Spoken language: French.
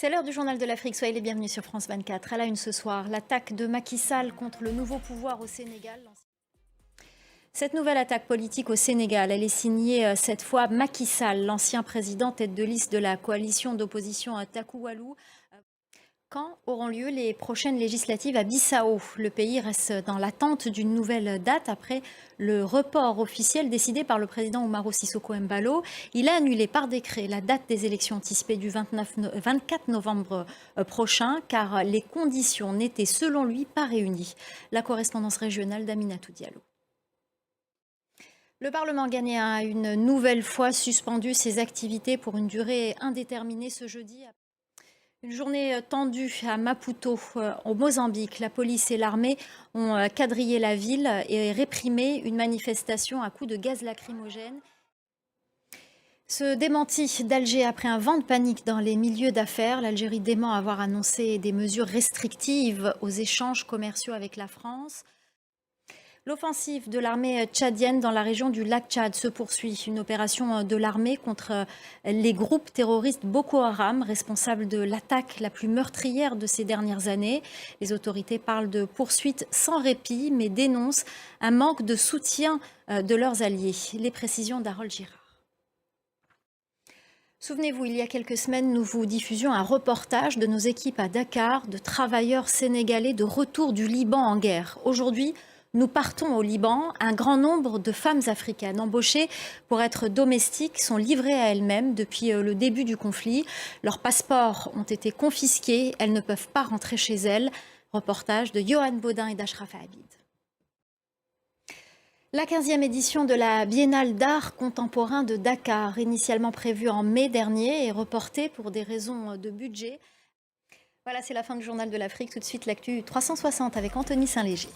C'est l'heure du journal de l'Afrique. Soyez les bienvenus sur France 24. À la une ce soir, l'attaque de Macky Sall contre le nouveau pouvoir au Sénégal. Cette nouvelle attaque politique au Sénégal, elle est signée cette fois Macky Sall, l'ancien président tête de liste de la coalition d'opposition à Takoualou. Quand auront lieu les prochaines législatives à Bissau? Le pays reste dans l'attente d'une nouvelle date après le report officiel décidé par le président Umaro Sissoko Embalo. Il a annulé par décret la date des élections anticipées du 24 novembre prochain car les conditions n'étaient selon lui pas réunies. La correspondance régionale d'Aminatou Diallo. Le Parlement ghanéen a une nouvelle fois suspendu ses activités pour une durée indéterminée ce jeudi. Une journée tendue à Maputo, au Mozambique. La police et l'armée ont quadrillé la ville et réprimé une manifestation à coups de gaz lacrymogène. Ce démenti d'Alger après un vent de panique dans les milieux d'affaires. L'Algérie dément avoir annoncé des mesures restrictives aux échanges commerciaux avec la France. L'offensive de l'armée tchadienne dans la région du lac Tchad se poursuit. Une opération de l'armée contre les groupes terroristes Boko Haram, responsables de l'attaque la plus meurtrière de ces dernières années. Les autorités parlent de poursuites sans répit, mais dénoncent un manque de soutien de leurs alliés. Les précisions d'Harold Girard. Souvenez-vous, il y a quelques semaines, nous vous diffusions un reportage de nos équipes à Dakar, de travailleurs sénégalais de retour du Liban en guerre. Aujourd'hui, nous partons au Liban. Un grand nombre de femmes africaines embauchées pour être domestiques sont livrées à elles-mêmes depuis le début du conflit. Leurs passeports ont été confisqués. Elles ne peuvent pas rentrer chez elles. Reportage de Johan Baudin et d'Ashraf Habib. La 15e édition de la Biennale d'art contemporain de Dakar, initialement prévue en mai dernier, est reportée pour des raisons de budget. Voilà, c'est la fin du journal de l'Afrique. Tout de suite, l'actu 360 avec Anthony Saint-Léger.